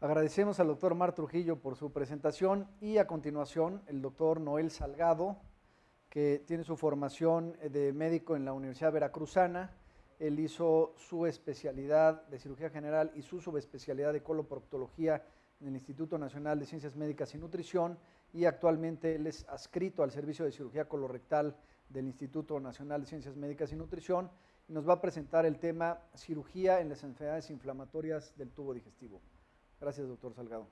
Agradecemos al doctor Mar Trujillo por su presentación y a continuación el doctor Noel Salgado, que tiene su formación de médico en la Universidad Veracruzana. Él hizo su especialidad de cirugía general y su subespecialidad de coloproctología en el Instituto Nacional de Ciencias Médicas y Nutrición, y actualmente él es adscrito al servicio de cirugía colorectal del Instituto Nacional de Ciencias Médicas y Nutrición, y nos va a presentar el tema cirugía en las enfermedades inflamatorias del tubo digestivo. Gracias, doctor Salgado.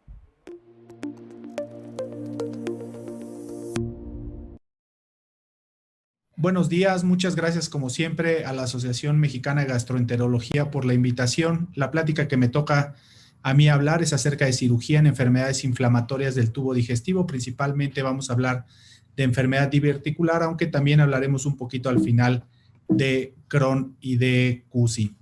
Buenos días, muchas gracias como siempre a la Asociación Mexicana de Gastroenterología por la invitación. La plática que me toca a mí hablar es acerca de cirugía en enfermedades inflamatorias del tubo digestivo. Principalmente vamos a hablar de enfermedad diverticular, aunque también hablaremos un poquito al final de Crohn y de CUSI.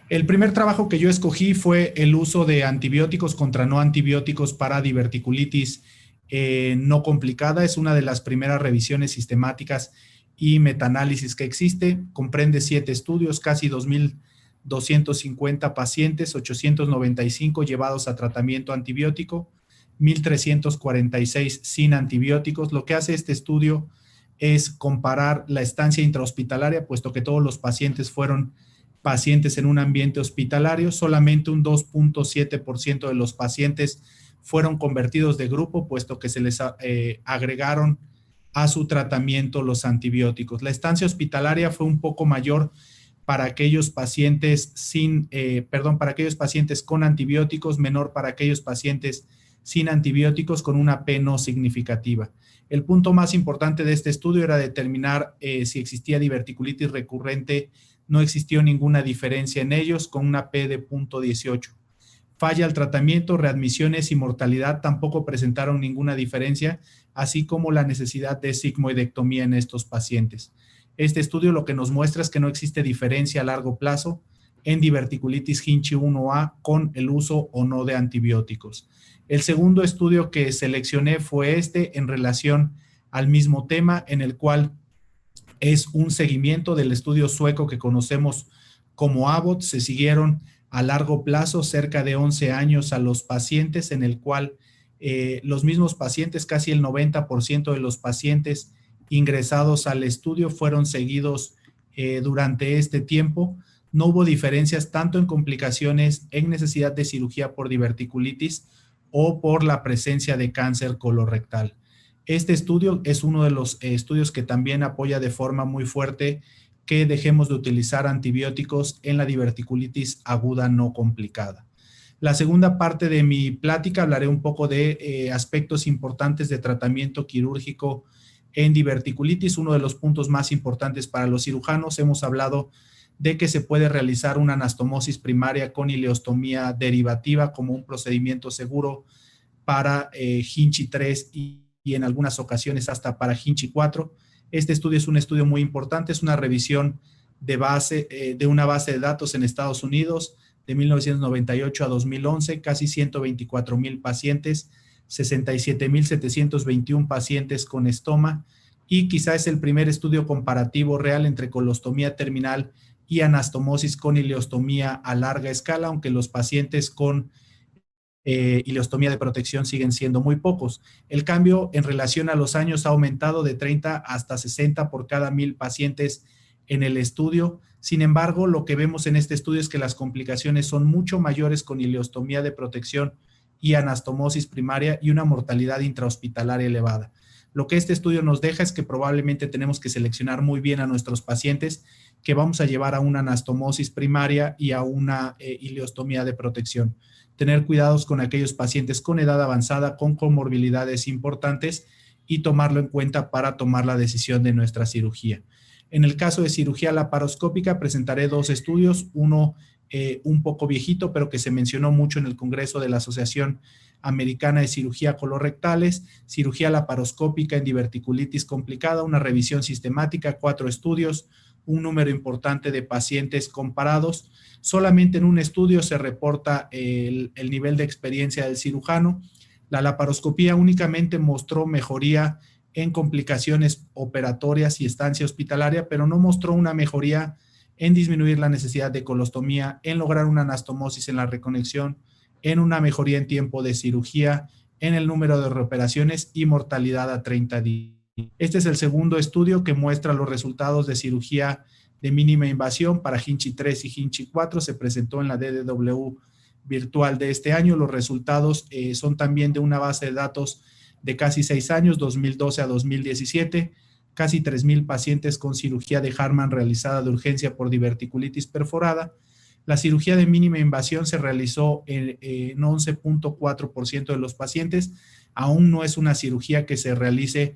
El primer trabajo que yo escogí fue el uso de antibióticos contra no antibióticos para diverticulitis no complicada. Es una de las primeras revisiones sistemáticas y metaanálisis que existe. Comprende 7 estudios, casi 2.250 pacientes, 895 llevados a tratamiento antibiótico, 1.346 sin antibióticos. Lo que hace este estudio es comparar la estancia intrahospitalaria, puesto que todos los pacientes fueron pacientes en un ambiente hospitalario. Solamente un 2.7% de los pacientes fueron convertidos de grupo, puesto que se les agregaron a su tratamiento los antibióticos. La estancia hospitalaria fue un poco mayor para aquellos pacientes para aquellos pacientes con antibióticos, menor para aquellos pacientes sin antibióticos, con una P no significativa. El punto más importante de este estudio era determinar si existía diverticulitis recurrente. No existió ninguna diferencia en ellos, con una P de 0.18. Falla al tratamiento, readmisiones y mortalidad tampoco presentaron ninguna diferencia, así como la necesidad de sigmoidectomía en estos pacientes. Este estudio lo que nos muestra es que no existe diferencia a largo plazo en diverticulitis Hinchey 1A con el uso o no de antibióticos. El segundo estudio que seleccioné fue en relación al mismo tema, en el cual es un seguimiento del estudio sueco que conocemos como Abbott. Se siguieron a largo plazo, cerca de 11 años, a los pacientes, en el cual los mismos pacientes, casi el 90% de los pacientes ingresados al estudio fueron seguidos durante este tiempo. No hubo diferencias tanto en complicaciones, en necesidad de cirugía por diverticulitis o por la presencia de cáncer colorectal. Este estudio es uno de los estudios que también apoya de forma muy fuerte que dejemos de utilizar antibióticos en la diverticulitis aguda no complicada. La segunda parte de mi plática hablaré un poco de aspectos importantes de tratamiento quirúrgico en diverticulitis. Uno de los puntos más importantes para los cirujanos, hemos hablado de que se puede realizar una anastomosis primaria con ileostomía derivativa como un procedimiento seguro para Hinchey 3 y en algunas ocasiones hasta para Hinchey 4. Este estudio es un estudio muy importante, es una revisión de una base de datos en Estados Unidos de 1998 a 2011, casi 124,000 pacientes, 67,721 pacientes con estoma, y quizá es el primer estudio comparativo real entre colostomía terminal y anastomosis con ileostomía a larga escala, aunque los pacientes con ileostomía de protección siguen siendo muy pocos. El cambio en relación a los años ha aumentado de 30 hasta 60 por cada 1,000 pacientes en el estudio. Sin embargo, lo que vemos en este estudio es que las complicaciones son mucho mayores con ileostomía de protección y anastomosis primaria y una mortalidad intrahospitalaria elevada. Lo que este estudio nos deja es que probablemente tenemos que seleccionar muy bien a nuestros pacientes que vamos a llevar a una anastomosis primaria y a una ileostomía de protección. Tener cuidados con aquellos pacientes con edad avanzada, con comorbilidades importantes, y tomarlo en cuenta para tomar la decisión de nuestra cirugía. En el caso de cirugía laparoscópica presentaré 2 estudios, uno un poco viejito, pero que se mencionó mucho en el Congreso de la Asociación Americana de Cirugía Colorectales, cirugía laparoscópica en diverticulitis complicada, una revisión sistemática, 4 estudios, un número importante de pacientes comparados. Solamente en un estudio se reporta el nivel de experiencia del cirujano. La laparoscopía únicamente mostró mejoría en complicaciones operatorias y estancia hospitalaria, pero no mostró una mejoría en disminuir la necesidad de colostomía, en lograr una anastomosis en la reconexión, en una mejoría en tiempo de cirugía, en el número de reoperaciones y mortalidad a 30 días. Este es el segundo estudio que muestra los resultados de cirugía de mínima invasión para Hinchi 3 y Hinchi 4. Se presentó en la DDW virtual de este año. Los resultados son también de una base de datos de casi 6 años, 2012 a 2017, casi 3,000 pacientes con cirugía de Hartmann realizada de urgencia por diverticulitis perforada. La cirugía de mínima invasión se realizó en 11.4% de los pacientes. Aún no es una cirugía que se realice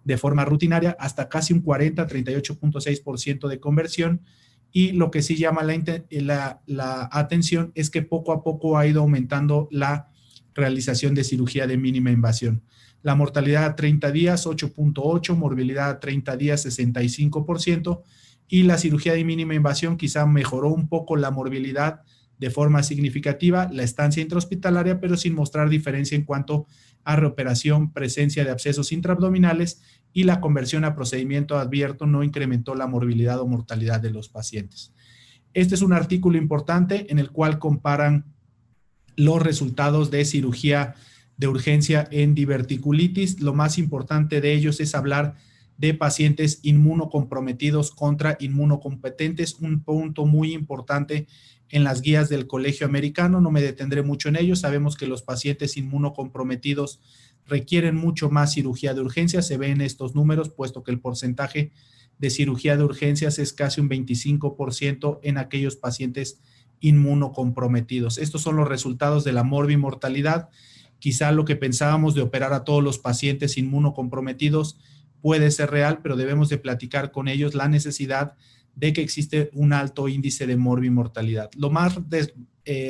de forma rutinaria, hasta casi un 40, 38.6% de conversión. Y lo que sí llama la atención es que poco a poco ha ido aumentando la realización de cirugía de mínima invasión. La mortalidad a 30 días, 8.8%, morbilidad a 30 días, 65%, y la cirugía de mínima invasión quizá mejoró un poco la morbilidad de forma significativa, la estancia intrahospitalaria, pero sin mostrar diferencia en cuanto a reoperación, presencia de abscesos intraabdominales, y la conversión a procedimiento abierto no incrementó la morbilidad o mortalidad de los pacientes. Este es un artículo importante en el cual comparan los resultados de cirugía de urgencia en diverticulitis. Lo más importante de ellos es hablar de pacientes inmunocomprometidos contra inmunocompetentes, un punto muy importante en las guías del Colegio Americano. No me detendré mucho en ello. Sabemos que los pacientes inmunocomprometidos requieren mucho más cirugía de urgencia. Se ven estos números, puesto que el porcentaje de cirugía de urgencias es casi un 25% en aquellos pacientes inmunocomprometidos. Estos son los resultados de la morbimortalidad. Quizá lo que pensábamos de operar a todos los pacientes inmunocomprometidos puede ser real, pero debemos de platicar con ellos la necesidad de que existe un alto índice de morbimortalidad. Lo más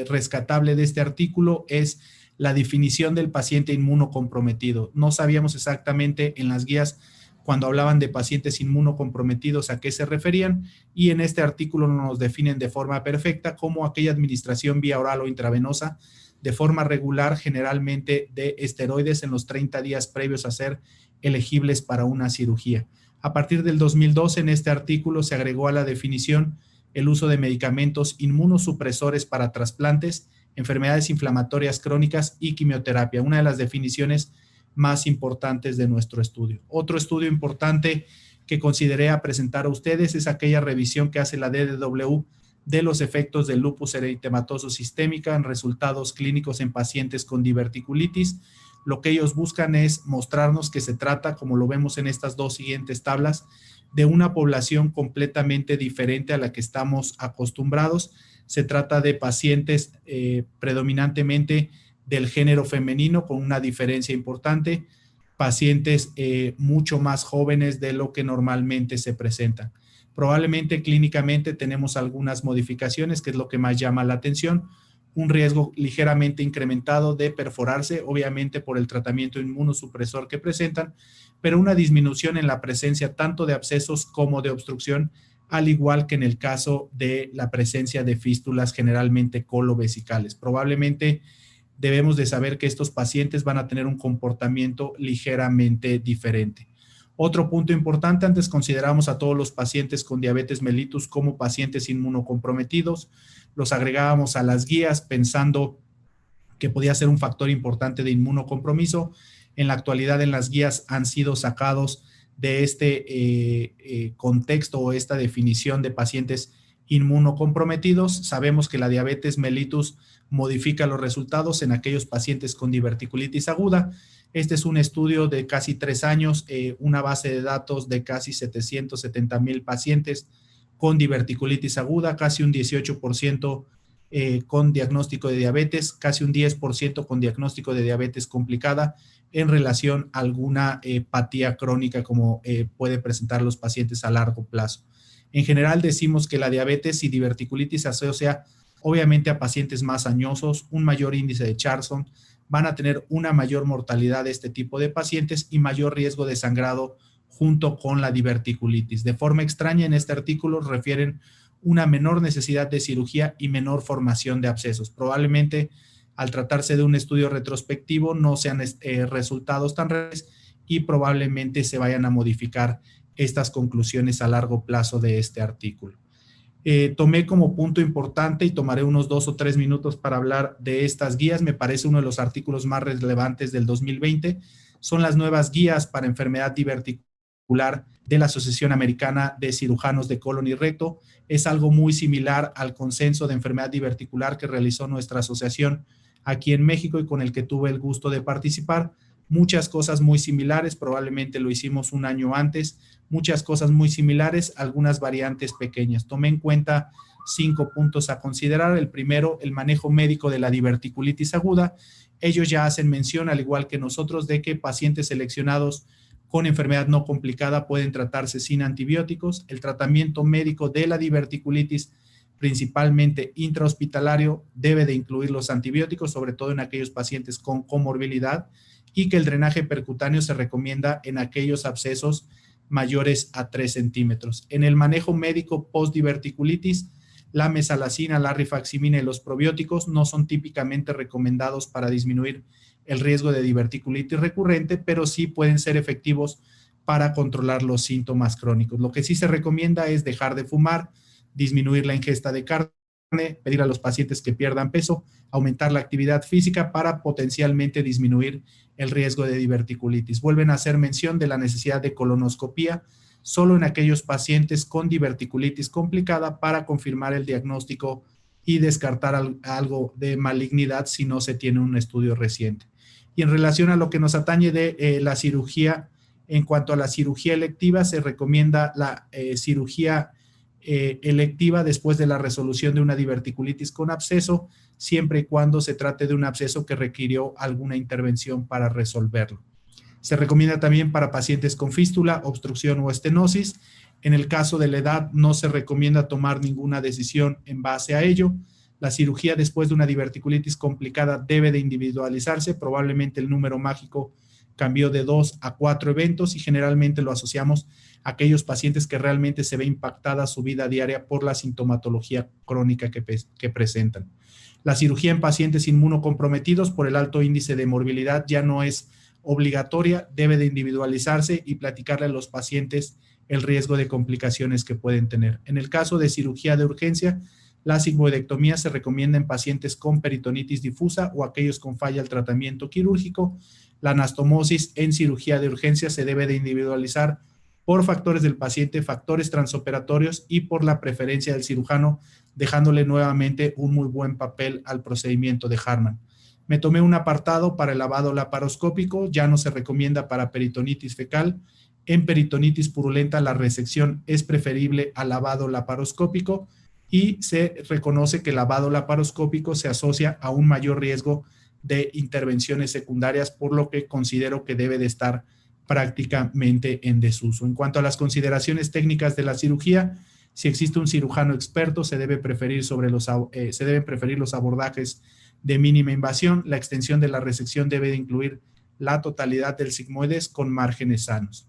rescatable de este artículo es la definición del paciente inmunocomprometido. No sabíamos exactamente en las guías cuando hablaban de pacientes inmunocomprometidos a qué se referían, y en este artículo nos definen de forma perfecta como aquella administración vía oral o intravenosa de forma regular, generalmente de esteroides en los 30 días previos a ser elegibles para una cirugía. A partir del 2012, en este artículo se agregó a la definición el uso de medicamentos inmunosupresores para trasplantes, enfermedades inflamatorias crónicas y quimioterapia, una de las definiciones más importantes de nuestro estudio. Otro estudio importante que consideré a presentar a ustedes es aquella revisión que hace la DDW de los efectos del lupus eritematoso sistémica en resultados clínicos en pacientes con diverticulitis. Lo que ellos buscan es mostrarnos que se trata, como lo vemos en estas dos siguientes tablas, de una población completamente diferente a la que estamos acostumbrados. Se trata de pacientes predominantemente del género femenino, con una diferencia importante, pacientes mucho más jóvenes de lo que normalmente se presentan. Probablemente clínicamente tenemos algunas modificaciones, que es lo que más llama la atención, un riesgo ligeramente incrementado de perforarse, obviamente por el tratamiento inmunosupresor que presentan, pero una disminución en la presencia tanto de abscesos como de obstrucción, al igual que en el caso de la presencia de fístulas generalmente colovesicales. Probablemente debemos de saber que estos pacientes van a tener un comportamiento ligeramente diferente. Otro punto importante, antes consideramos a todos los pacientes con diabetes mellitus como pacientes inmunocomprometidos, los agregábamos a las guías pensando que podía ser un factor importante de inmunocompromiso. En la actualidad, en las guías han sido sacados de este contexto o esta definición de pacientes inmunocomprometidos. Sabemos que la diabetes mellitus modifica los resultados en aquellos pacientes con diverticulitis aguda. Este es un estudio de casi 3 años, una base de datos de casi 770,000 pacientes con diverticulitis aguda, casi un 18% con diagnóstico de diabetes, casi un 10% con diagnóstico de diabetes complicada en relación a alguna apatía crónica como puede presentar los pacientes a largo plazo. En general decimos que la diabetes y diverticulitis se asocia obviamente a pacientes más añosos, un mayor índice de Charlson, van a tener una mayor mortalidad de este tipo de pacientes y mayor riesgo de sangrado junto con la diverticulitis. De forma extraña, en este artículo refieren una menor necesidad de cirugía y menor formación de abscesos. Probablemente al tratarse de un estudio retrospectivo no sean resultados tan reales y probablemente se vayan a modificar estas conclusiones a largo plazo de este artículo. Tomé como punto importante y tomaré unos 2 o 3 minutos para hablar de estas guías. Me parece uno de los artículos más relevantes del 2020. Son las nuevas guías para enfermedad diverticular de la Asociación Americana de Cirujanos de Colon y Recto. Es algo muy similar al consenso de enfermedad diverticular que realizó nuestra asociación aquí en México y con el que tuve el gusto de participar. Muchas cosas muy similares, probablemente lo hicimos un año antes, muchas cosas muy similares, algunas variantes pequeñas. Tomé en cuenta 5 puntos a considerar. El primero, el manejo médico de la diverticulitis aguda. Ellos ya hacen mención, al igual que nosotros, de que pacientes seleccionados con enfermedad no complicada pueden tratarse sin antibióticos. El tratamiento médico de la diverticulitis, principalmente intrahospitalario, debe de incluir los antibióticos, sobre todo en aquellos pacientes con comorbilidad, y que el drenaje percutáneo se recomienda en aquellos abscesos mayores a 3 centímetros. En el manejo médico post-diverticulitis, la mesalazina, la rifaximina y los probióticos no son típicamente recomendados para disminuir el riesgo de diverticulitis recurrente, pero sí pueden ser efectivos para controlar los síntomas crónicos. Lo que sí se recomienda es dejar de fumar, disminuir la ingesta de carne, pedir a los pacientes que pierdan peso, aumentar la actividad física para potencialmente disminuir el riesgo de diverticulitis. Vuelven a hacer mención de la necesidad de colonoscopía solo en aquellos pacientes con diverticulitis complicada para confirmar el diagnóstico y descartar algo de malignidad si no se tiene un estudio reciente. Y en relación a lo que nos atañe de la cirugía, en cuanto a la cirugía electiva, se recomienda la cirugía electiva después de la resolución de una diverticulitis con absceso, siempre y cuando se trate de un absceso que requirió alguna intervención para resolverlo. Se recomienda también para pacientes con fístula, obstrucción o estenosis. En el caso de la edad, no se recomienda tomar ninguna decisión en base a ello. La cirugía después de una diverticulitis complicada debe de individualizarse. Probablemente el número mágico cambió de 2 a 4 eventos y generalmente lo asociamos a aquellos pacientes que realmente se ve impactada su vida diaria por la sintomatología crónica que presentan. La cirugía en pacientes inmunocomprometidos por el alto índice de morbilidad ya no es obligatoria, debe de individualizarse y platicarle a los pacientes el riesgo de complicaciones que pueden tener. En el caso de cirugía de urgencia, la sigmoidectomía se recomienda en pacientes con peritonitis difusa o aquellos con falla al tratamiento quirúrgico. La anastomosis en cirugía de urgencia se debe de individualizar por factores del paciente, factores transoperatorios y por la preferencia del cirujano, dejándole nuevamente un muy buen papel al procedimiento de Hartmann. Me tomé un apartado para el lavado laparoscópico, ya no se recomienda para peritonitis fecal. En peritonitis purulenta la resección es preferible al lavado laparoscópico y se reconoce que el lavado laparoscópico se asocia a un mayor riesgo de intervenciones secundarias, por lo que considero que debe de estar prácticamente en desuso. En cuanto a las consideraciones técnicas de la cirugía, si existe un cirujano experto, se deben preferir los abordajes de mínima invasión. La extensión de la resección debe de incluir la totalidad del sigmoides con márgenes sanos.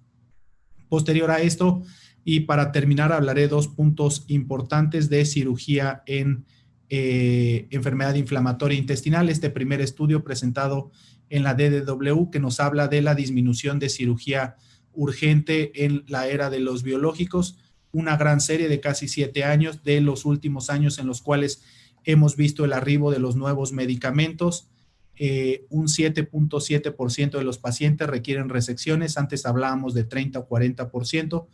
Posterior a esto, y para terminar, hablaré 2 puntos importantes de cirugía en enfermedad inflamatoria intestinal. Este primer estudio presentado en la DDW que nos habla de la disminución de cirugía urgente en la era de los biológicos, una gran serie de casi 7 años de los últimos años en los cuales hemos visto el arribo de los nuevos medicamentos. Un 7.7% de los pacientes requieren resecciones, antes hablábamos de 30 o 40%,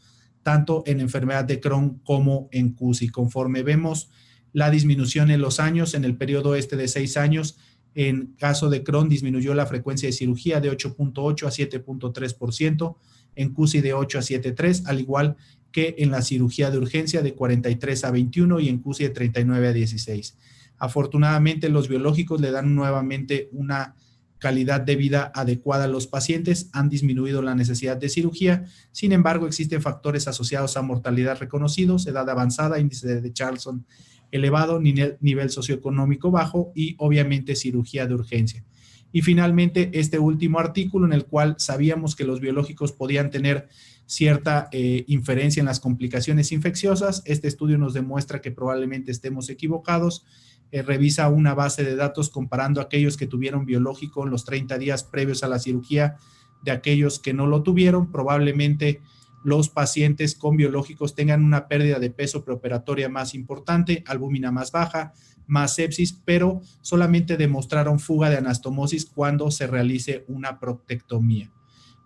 tanto en enfermedad de Crohn como en CUSI. Conforme vemos la disminución en los años, en el periodo de 6 años, en caso de Crohn disminuyó la frecuencia de cirugía de 8.8 a 7.3%, en CUSI de 8 a 7.3, al igual que en la cirugía de urgencia de 43 a 21 y en CUSI de 39 a 16. Afortunadamente, los biológicos le dan nuevamente una calidad de vida adecuada a los pacientes, han disminuido la necesidad de cirugía. Sin embargo, existen factores asociados a mortalidad reconocidos, edad avanzada, índice de Charlson elevado, nivel socioeconómico bajo y obviamente cirugía de urgencia. Y finalmente, este último artículo en el cual sabíamos que los biológicos podían tener cierta inferencia en las complicaciones infecciosas. Este estudio nos demuestra que probablemente estemos equivocados. Revisa una base de datos comparando aquellos que tuvieron biológico en los 30 días previos a la cirugía de aquellos que no lo tuvieron. Probablemente los pacientes con biológicos tengan una pérdida de peso preoperatoria más importante, albúmina más baja, más sepsis, pero solamente demostraron fuga de anastomosis cuando se realice una proctectomía.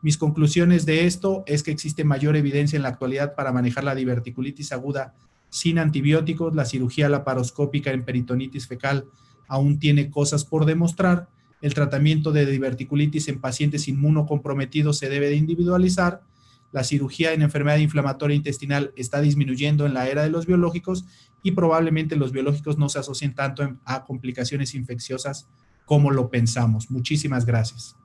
Mis conclusiones de esto es que existe mayor evidencia en la actualidad para manejar la diverticulitis aguda sin antibióticos. La cirugía laparoscópica en peritonitis fecal aún tiene cosas por demostrar. El tratamiento de diverticulitis en pacientes inmunocomprometidos se debe de individualizar. La cirugía en enfermedad inflamatoria intestinal está disminuyendo en la era de los biológicos y probablemente los biológicos no se asocien tanto a complicaciones infecciosas como lo pensamos. Muchísimas gracias.